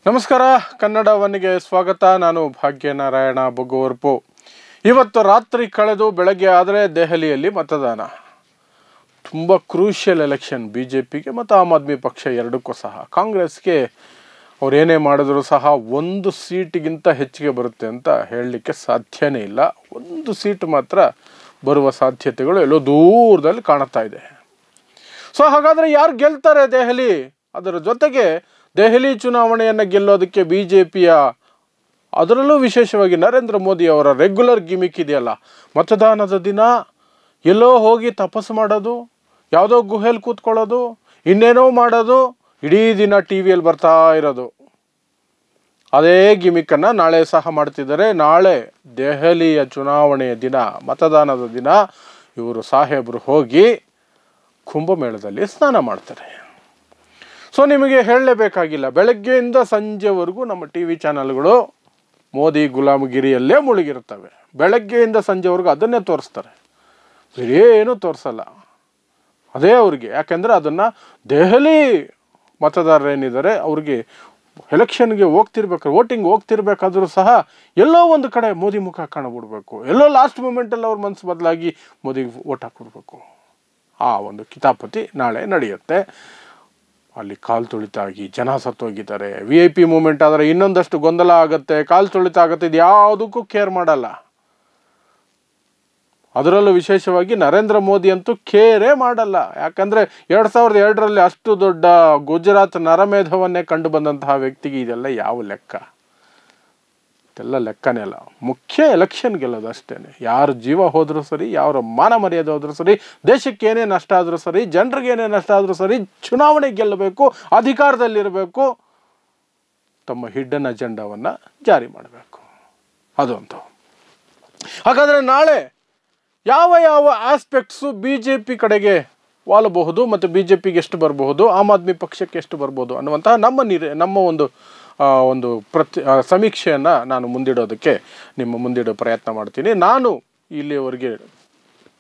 ನಮಸ್ಕಾರ, ಕನ್ನಡ ಒನ್ಗೆ ಸ್ವಾಗತ. ನಾನು ಭಾಗ್ಯನಾರಾಯಣ ಬೊಗ್ಗುವರ್ಪು. ಇವತ್ತು ರಾತ್ರಿ ಕಳೆದು ಬೆಳಗ್ಗೆ ಆದರೆ ದೆಹಲಿಯಲ್ಲಿ ಮತದಾನ. ತುಂಬ ಕ್ರೂಷಿಯಲ್ ಎಲೆಕ್ಷನ್ BJPಗೆ ಮತ್ತು ಆಮ್ ಆದ್ಮಿ ಪಕ್ಷ ಎರಡಕ್ಕೂ ಸಹ. ಕಾಂಗ್ರೆಸ್ಗೆ ಅವರೇನೇ ಮಾಡಿದ್ರು ಸಹ ಒಂದು ಸೀಟಿಗಿಂತ ಹೆಚ್ಚಿಗೆ ಬರುತ್ತೆ ಅಂತ ಹೇಳಲಿಕ್ಕೆ ಸಾಧ್ಯನೇ ಇಲ್ಲ. ಒಂದು ಸೀಟ್ ಮಾತ್ರ ಬರುವ ಸಾಧ್ಯತೆಗಳು ಎಲ್ಲೋ ದೂರದಲ್ಲಿ ಕಾಣ್ತಾ ಇದೆ. ಸೊ ಹಾಗಾದರೆ ಯಾರು ಗೆಲ್ತಾರೆ ದೆಹಲಿ? ಅದರ ಜೊತೆಗೆ ದೆಹಲಿ ಚುನಾವಣೆಯನ್ನು ಗೆಲ್ಲೋದಕ್ಕೆ BJPಯ, ಅದರಲ್ಲೂ ವಿಶೇಷವಾಗಿ ನರೇಂದ್ರ ಮೋದಿ ಅವರ ರೆಗ್ಯುಲರ್ ಗಿಮಿಕ್ ಇದೆಯಲ್ಲ, ಮತದಾನದ ದಿನ ಎಲ್ಲೋ ಹೋಗಿ ತಪಸ್ಸು ಮಾಡೋದು, ಯಾವುದೋ ಗುಹೆಯಲ್ಲಿ ಕೂತ್ಕೊಳ್ಳೋದು, ಇನ್ನೇನೋ ಮಾಡೋದು, ಇಡೀ ದಿನ TVಯಲ್ಲಿ ಬರ್ತಾ ಇರೋದು. ಅದೇ ಗಿಮಿಕ್ಕನ್ನು ನಾಳೆ ಸಹ ಮಾಡ್ತಿದ್ದಾರೆ. ನಾಳೆ ದೆಹಲಿಯ ಚುನಾವಣೆಯ ದಿನ, ಮತದಾನದ ದಿನ ಇವರು ಸಾಹೇಬರು ಹೋಗಿ ಕುಂಭಮೇಳದಲ್ಲಿ ಸ್ನಾನ ಮಾಡ್ತಾರೆ. ಸೊ ನಿಮಗೆ ಹೇಳಲೇಬೇಕಾಗಿಲ್ಲ, ಬೆಳಗ್ಗೆಯಿಂದ ಸಂಜೆವರೆಗೂ ನಮ್ಮ TV ಚಾನಲ್ಗಳು ಮೋದಿ ಗುಲಾಮಗಿರಿಯಲ್ಲೇ ಮುಳುಗಿರ್ತವೆ. ಬೆಳಗ್ಗೆಯಿಂದ ಸಂಜೆವರೆಗೂ ಅದನ್ನೇ ತೋರಿಸ್ತಾರೆ, ಏನೂ ತೋರಿಸಲ್ಲ. ಅದೇ ಅವ್ರಿಗೆ, ಯಾಕೆಂದರೆ ಅದನ್ನು ದೆಹಲಿ ಮತದಾರರೇನಿದ್ದಾರೆ ಅವ್ರಿಗೆ ಎಲೆಕ್ಷನ್ಗೆ ಹೋಗ್ತಿರ್ಬೇಕಾದ್ರೆ, ವೋಟಿಂಗ್ ಹೋಗ್ತಿರ್ಬೇಕಾದ್ರೂ ಸಹ ಎಲ್ಲೋ ಒಂದು ಕಡೆ ಮೋದಿ ಮುಖ ಕಾಣಬಿಡ್ಬೇಕು, ಎಲ್ಲೋ ಲಾಸ್ಟ್ ಮೂಮೆಂಟಲ್ಲಿ ಅವ್ರ ಮನಸ್ಸು ಬದಲಾಗಿ ಮೋದಿಗೆ ವೋಟ್ ಹಾಕ್ಬಿಡ್ಬೇಕು. ಆ ಒಂದು ಕಿತಾಪತಿ ನಾಳೆ ನಡೆಯುತ್ತೆ. ಅಲ್ಲಿ ಕಾಲು ತುಳಿತಾಗಿ ಜನ ಸತ್ತೋಗಿದ್ದಾರೆ. VIP ಮೂಮೆಂಟ್ ಆದರೆ ಇನ್ನೊಂದಷ್ಟು ಗೊಂದಲ ಆಗುತ್ತೆ, ಕಾಲು ತುಳಿತ ಆಗುತ್ತೆ. ಇದು ಯಾವುದಕ್ಕೂ ಕೇರ್ ಮಾಡಲ್ಲ. ಅದರಲ್ಲೂ ವಿಶೇಷವಾಗಿ ನರೇಂದ್ರ ಮೋದಿ ಅಂತೂ ಕೇರೇ ಮಾಡಲ್ಲ. ಯಾಕಂದರೆ 2002ರಲ್ಲಿ ಅಷ್ಟು ದೊಡ್ಡ ಗುಜರಾತ್ ನರಮೇಧವನ್ನೇ ಕಂಡು ಬಂದಂತಹ ವ್ಯಕ್ತಿಗೆ ಇದೆಲ್ಲ ಯಾವ ಲೆಕ್ಕ? ಇದೆಲ್ಲ ಲೆಕ್ಕನೇ ಅಲ್ಲ. ಮುಖ್ಯ ಎಲೆಕ್ಷನ್ ಗೆಲ್ಲೋದು ಅಷ್ಟೇ. ಯಾರ ಜೀವ ಹೋದರೂ ಸರಿ, ಯಾರ ಮಾನ ಮರ್ಯಾದೆ ಹೋದರೂ ಸರಿ, ದೇಶಕ್ಕೆ ಏನೇ ನಷ್ಟ ಆದರೂ ಸರಿ, ಜನರಿಗೆ ಏನೇ ನಷ್ಟ ಆದರೂ ಸರಿ, ಚುನಾವಣೆ ಗೆಲ್ಲಬೇಕು, ಅಧಿಕಾರದಲ್ಲಿರಬೇಕು, ತಮ್ಮ ಹಿಡ್ಡನ್ ಅಜೆಂಡಾವನ್ನು ಜಾರಿ ಮಾಡಬೇಕು. ಅದಂತೂ. ಹಾಗಾದರೆ ನಾಳೆ ಯಾವ ಯಾವ ಆಸ್ಪೆಕ್ಟ್ಸು BJP ಕಡೆಗೆ ವಾಲಬಹುದು ಮತ್ತು BJPಗೆ ಎಷ್ಟು ಬರಬಹುದು, ಆಮ್ ಆದ್ಮಿ ಪಕ್ಷಕ್ಕೆ ಎಷ್ಟು ಬರ್ಬೋದು ಅನ್ನುವಂತಹ ನಮ್ಮ ಒಂದು ಸಮೀಕ್ಷೆಯನ್ನು ನಾನು ಮುಂದಿಡೋದಕ್ಕೆ ನಿಮ್ಮ ಮುಂದಿಡೋ ಪ್ರಯತ್ನ ಮಾಡ್ತೀನಿ. ನಾನು ಇಲ್ಲಿಯವರೆಗೆ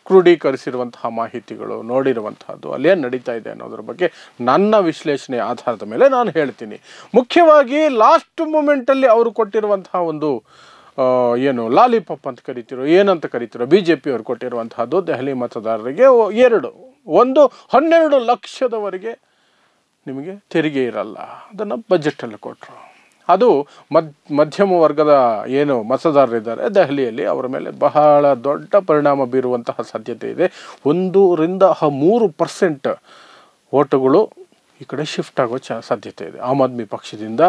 ಕ್ರೋಢೀಕರಿಸಿರುವಂತಹ ಮಾಹಿತಿಗಳು, ನೋಡಿರುವಂತಹದ್ದು, ಅಲ್ಲೇನು ನಡೀತಾ ಇದೆ ಅನ್ನೋದ್ರ ಬಗ್ಗೆ ನನ್ನ ವಿಶ್ಲೇಷಣೆ ಆಧಾರದ ಮೇಲೆ ನಾನು ಹೇಳ್ತೀನಿ. ಮುಖ್ಯವಾಗಿ ಲಾಸ್ಟ್ ಮೂಮೆಂಟಲ್ಲಿ ಅವರು ಕೊಟ್ಟಿರುವಂತಹ ಒಂದು ಏನು ಲಾಲಿಪಾಪ್ ಅಂತ ಕರಿತಿರೋ, ಏನಂತ ಕರಿತಿರೋ, BJP ಅವರು ಕೊಟ್ಟಿರುವಂತಹದ್ದು ದೆಹಲಿ ಮತದಾರರಿಗೆ ಒಂದು 12 ಲಕ್ಷದವರೆಗೆ ನಿಮಗೆ ತೆರಿಗೆ ಇರಲ್ಲ. ಅದನ್ನು ಬಜೆಟಲ್ಲಿ ಕೊಟ್ಟರು. ಅದು ಮಧ್ಯಮ ವರ್ಗದ ಏನು ಮತದಾರರಿದ್ದಾರೆ ದೆಹಲಿಯಲ್ಲಿ, ಅವರ ಮೇಲೆ ಬಹಳ ದೊಡ್ಡ ಪರಿಣಾಮ ಬೀರುವಂತಹ ಸಾಧ್ಯತೆ ಇದೆ. 1-3% ಓಟುಗಳು ಈ ಕಡೆ ಶಿಫ್ಟ್ ಆಗೋ ಸಾಧ್ಯತೆ ಇದೆ. ಆಮ್ ಆದ್ಮಿ ಪಕ್ಷದಿಂದ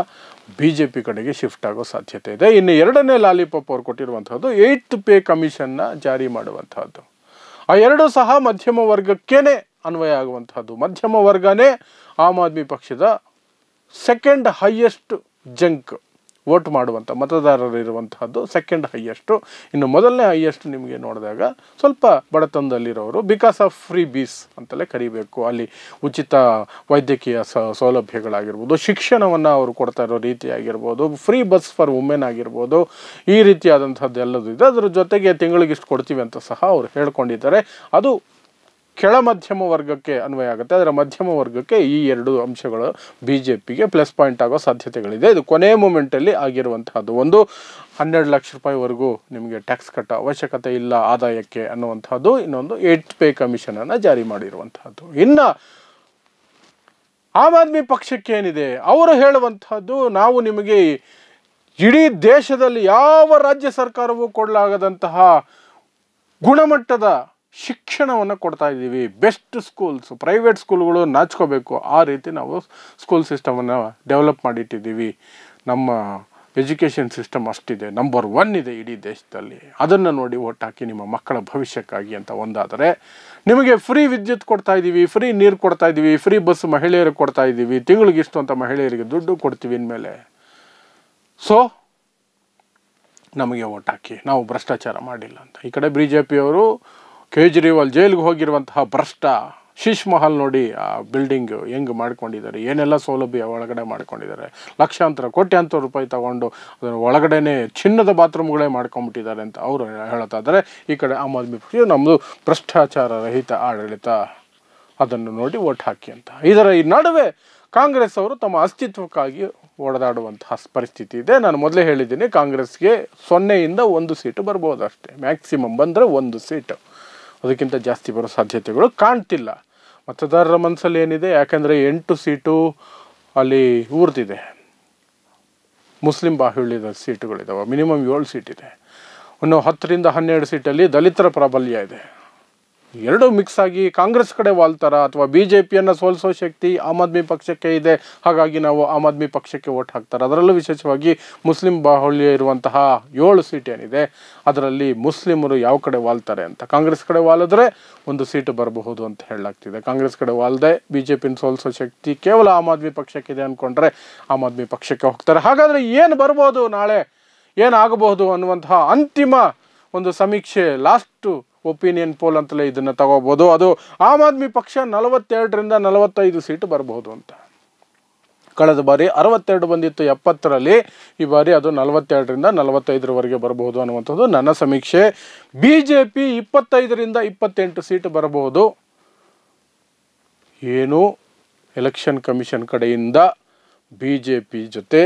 BJP ಕಡೆಗೆ ಶಿಫ್ಟ್ ಆಗೋ ಸಾಧ್ಯತೆ ಇದೆ. ಇನ್ನು ಎರಡನೇ ಲಾಲಿಪಾಪ್ ಅವ್ರು ಕೊಟ್ಟಿರುವಂಥದ್ದು 8th ಪೇ ಕಮಿಷನ್ನ ಜಾರಿ ಮಾಡುವಂತಹದ್ದು. ಆ ಎರಡೂ ಸಹ ಮಧ್ಯಮ ವರ್ಗಕ್ಕೇನೆ ಅನ್ವಯ ಆಗುವಂತಹದ್ದು. ಮಧ್ಯಮ ವರ್ಗನೇ ಆಮ್ ಆದ್ಮಿ ಪಕ್ಷದ ಸೆಕೆಂಡ್ ಹೈಯೆಸ್ಟ್ ಜಂಕ್ ವೋಟ್ ಮಾಡುವಂಥ ಮತದಾರರು ಇರುವಂತಹದ್ದು, ಸೆಕೆಂಡ್ ಹೈಯೆಸ್ಟು. ಇನ್ನು ಮೊದಲನೇ ಹೈಯೆಸ್ಟ್ ನಿಮಗೆ ನೋಡಿದಾಗ ಸ್ವಲ್ಪ ಬಡತನದಲ್ಲಿರೋರು, ಬಿಕಾಸ್ ಆಫ್ ಫ್ರೀ ಬೀಸ್ ಅಂತಲೇ ಕರಿಬೇಕು. ಅಲ್ಲಿ ಉಚಿತ ವೈದ್ಯಕೀಯ ಸೌಲಭ್ಯಗಳಾಗಿರ್ಬೋದು, ಶಿಕ್ಷಣವನ್ನು ಅವರು ಕೊಡ್ತಾ ಇರೋ ರೀತಿ ಆಗಿರ್ಬೋದು, ಫ್ರೀ ಬಸ್ ಫಾರ್ ವುಮೆನ್ ಆಗಿರ್ಬೋದು, ಈ ರೀತಿಯಾದಂಥದ್ದು ಎಲ್ಲದೂ ಇದೆ. ಅದರ ಜೊತೆಗೆ ತಿಂಗಳಿಗಿಷ್ಟು ಕೊಡ್ತೀವಿ ಅಂತ ಸಹ ಅವರು ಹೇಳ್ಕೊಂಡಿದ್ದಾರೆ. ಅದು ಕೆಳ ಮಧ್ಯಮ ವರ್ಗಕ್ಕೆ ಅನ್ವಯ ಆಗುತ್ತೆ. ಅದರ ಮಧ್ಯಮ ವರ್ಗಕ್ಕೆ ಈ ಎರಡು ಅಂಶಗಳು BJPಗೆ ಪ್ಲಸ್ ಪಾಯಿಂಟ್ ಆಗೋ ಸಾಧ್ಯತೆಗಳಿದೆ. ಇದು ಕೊನೆ ಮೂಮೆಂಟಲ್ಲಿ ಆಗಿರುವಂತಹದ್ದು. ಒಂದು 12 ಲಕ್ಷ ರೂಪಾಯಿವರೆಗೂ ನಿಮಗೆ ಟ್ಯಾಕ್ಸ್ ಕಟ್ಟೋ ಅವಶ್ಯಕತೆ ಇಲ್ಲ ಆದಾಯಕ್ಕೆ ಅನ್ನುವಂಥದ್ದು. ಇನ್ನೊಂದು 8th ಪೇ ಕಮಿಷನನ್ನು ಜಾರಿ ಮಾಡಿರುವಂತಹದ್ದು. ಇನ್ನು ಆಮ್ ಆದ್ಮಿ ಪಕ್ಷಕ್ಕೆ ಏನಿದೆ, ಅವರು ಹೇಳುವಂತಹದ್ದು, ನಾವು ನಿಮಗೆ ಇಡೀ ದೇಶದಲ್ಲಿ ಯಾವ ರಾಜ್ಯ ಸರ್ಕಾರವೂ ಕೊಡಲಾಗದಂತಹ ಗುಣಮಟ್ಟದ ಶಿಕ್ಷಣವನ್ನು ಕೊಡ್ತಾ ಇದ್ದೀವಿ. ಬೆಸ್ಟ್ ಸ್ಕೂಲ್ಸ್, ಪ್ರೈವೇಟ್ ಸ್ಕೂಲ್ಗಳು ನಾಚ್ಕೋಬೇಕು, ಆ ರೀತಿ ನಾವು ಸ್ಕೂಲ್ ಸಿಸ್ಟಮನ್ನು ಡೆವಲಪ್ ಮಾಡಿಟ್ಟಿದ್ದೀವಿ. ನಮ್ಮ ಎಜುಕೇಷನ್ ಸಿಸ್ಟಮ್ ಅಷ್ಟಿದೆ, ನಂಬರ್ 1 ಇದೆ ಇಡೀ ದೇಶದಲ್ಲಿ. ಅದನ್ನು ನೋಡಿ ಓಟ್ ಹಾಕಿ ನಿಮ್ಮ ಮಕ್ಕಳ ಭವಿಷ್ಯಕ್ಕಾಗಿ ಅಂತ ಒಂದಾದರೆ, ನಿಮಗೆ ಫ್ರೀ ವಿದ್ಯುತ್ ಕೊಡ್ತಾ ಇದ್ದೀವಿ, ಫ್ರೀ ನೀರು ಕೊಡ್ತಾ ಇದ್ದೀವಿ, ಫ್ರೀ ಬಸ್ ಮಹಿಳೆಯರಿಗೆ ಕೊಡ್ತಾ ಇದ್ದೀವಿ, ತಿಂಗಳಿಗಿಷ್ಟು ಅಂತ ಮಹಿಳೆಯರಿಗೆ ದುಡ್ಡು ಕೊಡ್ತೀವಿ ಇನ್ಮೇಲೆ. ಸೊ ನಮಗೆ ಓಟ್ ಹಾಕಿ, ನಾವು ಭ್ರಷ್ಟಾಚಾರ ಮಾಡಿಲ್ಲ ಅಂತ. ಈ ಕಡೆ BJPಯವರು ಕೇಜ್ರಿವಾಲ್ ಜೈಲಿಗೆ ಹೋಗಿರುವಂತಹ ಭ್ರಷ್ಟ ಶೀಶ್ ಮಹಲ್ ನೋಡಿ, ಆ ಬಿಲ್ಡಿಂಗ್ ಹೆಂಗೆ ಮಾಡ್ಕೊಂಡಿದ್ದಾರೆ, ಏನೆಲ್ಲ ಸೌಲಭ್ಯ ಒಳಗಡೆ ಮಾಡ್ಕೊಂಡಿದ್ದಾರೆ, ಲಕ್ಷಾಂತರ ಕೋಟ್ಯಾಂತರ ರೂಪಾಯಿ ತಗೊಂಡು ಅದರ ಒಳಗಡೆನೆ ಚಿನ್ನದ ಬಾತ್ರೂಮ್ಗಳೇ ಮಾಡ್ಕೊಂಡ್ಬಿಟ್ಟಿದ್ದಾರೆ ಅಂತ ಅವರು ಹೇಳ್ತಾ ಇದ್ದಾರೆ. ಈ ಕಡೆ ಆಮ್ ಆದ್ಮಿ ಪಕ್ಷ ನಮ್ಮದು ಭ್ರಷ್ಟಾಚಾರ ರಹಿತ ಆಡಳಿತ, ಅದನ್ನು ನೋಡಿ ಓಟ್ ಹಾಕಿ ಅಂತ. ಇದರ ಈ ನಡುವೆ ಕಾಂಗ್ರೆಸ್ ಅವರು ತಮ್ಮ ಅಸ್ತಿತ್ವಕ್ಕಾಗಿ ಒಡೆದಾಡುವಂತಹ ಪರಿಸ್ಥಿತಿ ಇದೆ. ನಾನು ಮೊದಲೇ ಹೇಳಿದ್ದೀನಿ, ಕಾಂಗ್ರೆಸ್ಗೆ 0ಯಿಂದ 1 ಸೀಟು ಬರ್ಬೋದು ಅಷ್ಟೇ, ಮ್ಯಾಕ್ಸಿಮಮ್ ಬಂದರೆ 1 ಸೀಟು, ಅದಕ್ಕಿಂತ ಜಾಸ್ತಿ ಬರೋ ಸಾಧ್ಯತೆಗಳು ಕಾಣ್ತಿಲ್ಲ. ಮತದಾರರ ಮನಸ್ಸಲ್ಲಿ ಏನಿದೆ, ಯಾಕಂದರೆ 8 ಸೀಟು ಅಲ್ಲಿ ಊರ್ದಿದೆ, ಮುಸ್ಲಿಂ ಬಾಹುಳ್ಯದ ಸೀಟುಗಳಿದ್ದಾವೆ, ಮಿನಿಮಮ್ 7 ಸೀಟ್ ಇದೆ. ಇನ್ನು 10ರಿಂದ 12 ಸೀಟಲ್ಲಿ ದಲಿತರ ಪ್ರಾಬಲ್ಯ ಇದೆ. ಎರಡೂ ಮಿಕ್ಸ್ ಆಗಿ ಕಾಂಗ್ರೆಸ್ ಕಡೆ ವಾಲ್ತಾರ ಅಥವಾ BJPಯನ್ನು ಸೋಲಿಸೋ ಶಕ್ತಿ ಆಮ್ ಆದ್ಮಿ ಪಕ್ಷಕ್ಕೆ ಇದೆ, ಹಾಗಾಗಿ ನಾವು ಆಮ್ ಆದ್ಮಿ ಪಕ್ಷಕ್ಕೆ ವೋಟ್ ಹಾಕ್ತಾರೆ. ಅದರಲ್ಲೂ ವಿಶೇಷವಾಗಿ ಮುಸ್ಲಿಂ ಬಾಹುಳ್ಯ ಇರುವಂತಹ 7 ಸೀಟ್ ಏನಿದೆ ಅದರಲ್ಲಿ ಮುಸ್ಲಿಮರು ಯಾವ ಕಡೆ ವಾಲ್ತಾರೆ ಅಂತ, ಕಾಂಗ್ರೆಸ್ ಕಡೆ ವಾಲಿದ್ರೆ 1 ಸೀಟು ಬರಬಹುದು ಅಂತ ಹೇಳಲಾಗ್ತಿದೆ. ಕಾಂಗ್ರೆಸ್ ಕಡೆ ವಾಲ್ದೆ BJPನ ಸೋಲಿಸೋ ಶಕ್ತಿ ಕೇವಲ ಆಮ್ ಆದ್ಮಿ ಪಕ್ಷಕ್ಕಿದೆ ಅಂದ್ಕೊಂಡ್ರೆ ಆಮ್ ಆದ್ಮಿ ಪಕ್ಷಕ್ಕೆ ಹೋಗ್ತಾರೆ. ಹಾಗಾದರೆ ಏನು ಬರ್ಬೋದು, ನಾಳೆ ಏನಾಗಬಹುದು ಅನ್ನುವಂತಹ ಅಂತಿಮ ಒಂದು ಸಮೀಕ್ಷೆ, ಲಾಸ್ಟು ಒಪಿನಿಯನ್ ಪೋಲ್ ಅಂತಲೇ ಇದನ್ನು ತಗೋಬೋದು. ಅದು ಆಮ್ ಆದ್ಮಿ ಪಕ್ಷ 42ರಿಂದ 45 ಸೀಟು ಬರಬಹುದು ಅಂತ. ಕಳೆದ ಬಾರಿ 62 ಬಂದಿತ್ತು 70ರಲ್ಲಿ, ಈ ಬಾರಿ ಅದು 42ರಿಂದ 45ರವರೆಗೆ ಬರಬಹುದು ಅನ್ನುವಂಥದ್ದು ನನ್ನ ಸಮೀಕ್ಷೆ. BJP 25ರಿಂದ 28 ಸೀಟು ಬರಬಹುದು. ಏನು ಎಲೆಕ್ಷನ್ ಕಮಿಷನ್ ಕಡೆಯಿಂದ BJP ಜೊತೆ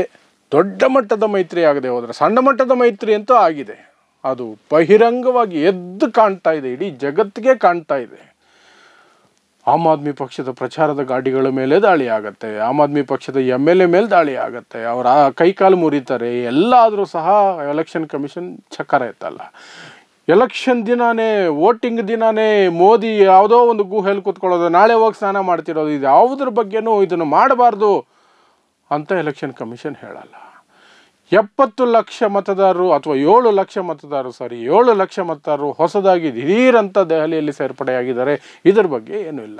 ದೊಡ್ಡ ಮಟ್ಟದ ಮೈತ್ರಿ ಆಗದೆ ಹೋದರೆ, ಸಣ್ಣ ಮಟ್ಟದ ಮೈತ್ರಿ ಅಂತೂ ಆಗಿದೆ, ಅದು ಬಹಿರಂಗವಾಗಿ ಎದ್ದು ಕಾಣ್ತಾ ಇದೆ, ಇಡೀ ಜಗತ್ತಿಗೆ ಕಾಣ್ತಾ ಇದೆ. ಆಮ್ ಆದ್ಮಿ ಪಕ್ಷದ ಪ್ರಚಾರದ ಗಾಡಿಗಳ ಮೇಲೆ ದಾಳಿ ಆಗತ್ತೆ, ಆಮ್ ಆದ್ಮಿ ಪಕ್ಷದ MLA ಮೇಲೆ ದಾಳಿ ಆಗತ್ತೆ, ಅವರ ಕೈಕಾಲು ಮುರಿತಾರೆ. ಎಲ್ಲಾದರೂ ಸಹ ಎಲೆಕ್ಷನ್ ಕಮಿಷನ್ ಚಕ್ಕರ ಎತ್ತಲ್ಲ. ಎಲೆಕ್ಷನ್ ದಿನಾನೇ, ವೋಟಿಂಗ್ ದಿನಾನೇ ಮೋದಿ ಯಾವುದೋ ಒಂದು ಗುಹೆಯಲ್ಲಿ ಕೂತ್ಕೊಳ್ಳೋದು, ನಾಳೆ ಹೋಗಿ ಸ್ನಾನ ಮಾಡ್ತಿರೋದು, ಇದು ಯಾವುದ್ರ ಬಗ್ಗೆನೂ ಇದನ್ನು ಮಾಡಬಾರ್ದು ಅಂತ ಎಲೆಕ್ಷನ್ ಕಮಿಷನ್ ಹೇಳಲ್ಲ. 70 ಲಕ್ಷ ಮತದಾರರು ಅಥವಾ 7 ಲಕ್ಷ ಮತದಾರರು 7 ಲಕ್ಷ ಮತದಾರರು ಹೊಸದಾಗಿ ದಿಢೀರಂತ ದೆಹಲಿಯಲ್ಲಿ ಸೇರ್ಪಡೆಯಾಗಿದ್ದಾರೆ, ಇದರ ಬಗ್ಗೆ ಏನೂ ಇಲ್ಲ.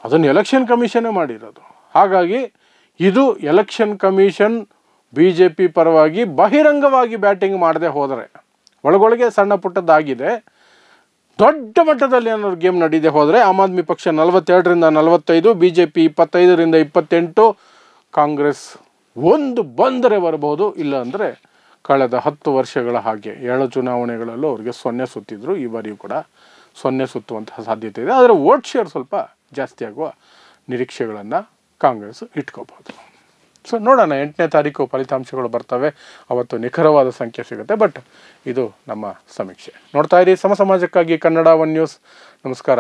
ಅದನ್ನು ಎಲೆಕ್ಷನ್ ಕಮಿಷನ್ನೇ ಮಾಡಿರೋದು. ಹಾಗಾಗಿ ಇದು ಎಲೆಕ್ಷನ್ ಕಮಿಷನ್ BJP ಪರವಾಗಿ ಬಹಿರಂಗವಾಗಿ ಬ್ಯಾಟಿಂಗ್ ಮಾಡದೆ ಹೋದರೆ, ಒಳಗೊಳಗೆ ಸಣ್ಣ ಪುಟ್ಟದ್ದಾಗಿದೆ, ದೊಡ್ಡ ಮಟ್ಟದಲ್ಲಿ ಏನಾದ್ರು ಗೇಮ್ ನಡೀದೆ ಹೋದರೆ ಆಮ್ ಆದ್ಮಿ ಪಕ್ಷ 42ರಿಂದ 45, BJP 25ರಿಂದ 28, ಕಾಂಗ್ರೆಸ್ 1 ಬಂದರೆ ಬರಬಹುದು. ಇಲ್ಲ ಅಂದರೆ ಕಳೆದ 10 ವರ್ಷಗಳ ಹಾಗೆ 7 ಚುನಾವಣೆಗಳಲ್ಲೂ ಅವ್ರಿಗೆ 0 ಸುತ್ತಿದ್ರು, ಈ ಬಾರಿಯೂ ಕೂಡ 0 ಸುತ್ತುವಂತಹ ಸಾಧ್ಯತೆ ಇದೆ. ಆದರೆ ವೋಟ್ ಶೇರ್ ಸ್ವಲ್ಪ ಜಾಸ್ತಿ ಆಗುವ ನಿರೀಕ್ಷೆಗಳನ್ನು ಕಾಂಗ್ರೆಸ್ ಇಟ್ಕೋಬಹುದು. ಸೊ ನೋಡೋಣ, 8ನೇ ತಾರೀಕು ಫಲಿತಾಂಶಗಳು ಬರ್ತವೆ, ಅವತ್ತು ನಿಖರವಾದ ಸಂಖ್ಯೆ ಸಿಗುತ್ತೆ. ಬಟ್ ಇದು ನಮ್ಮ ಸಮೀಕ್ಷೆ. ನೋಡ್ತಾ ಇರಿ ಸಮ ಸಮಾಜಕ್ಕಾಗಿ ಕನ್ನಡ 1 ನ್ಯೂಸ್. ನಮಸ್ಕಾರ.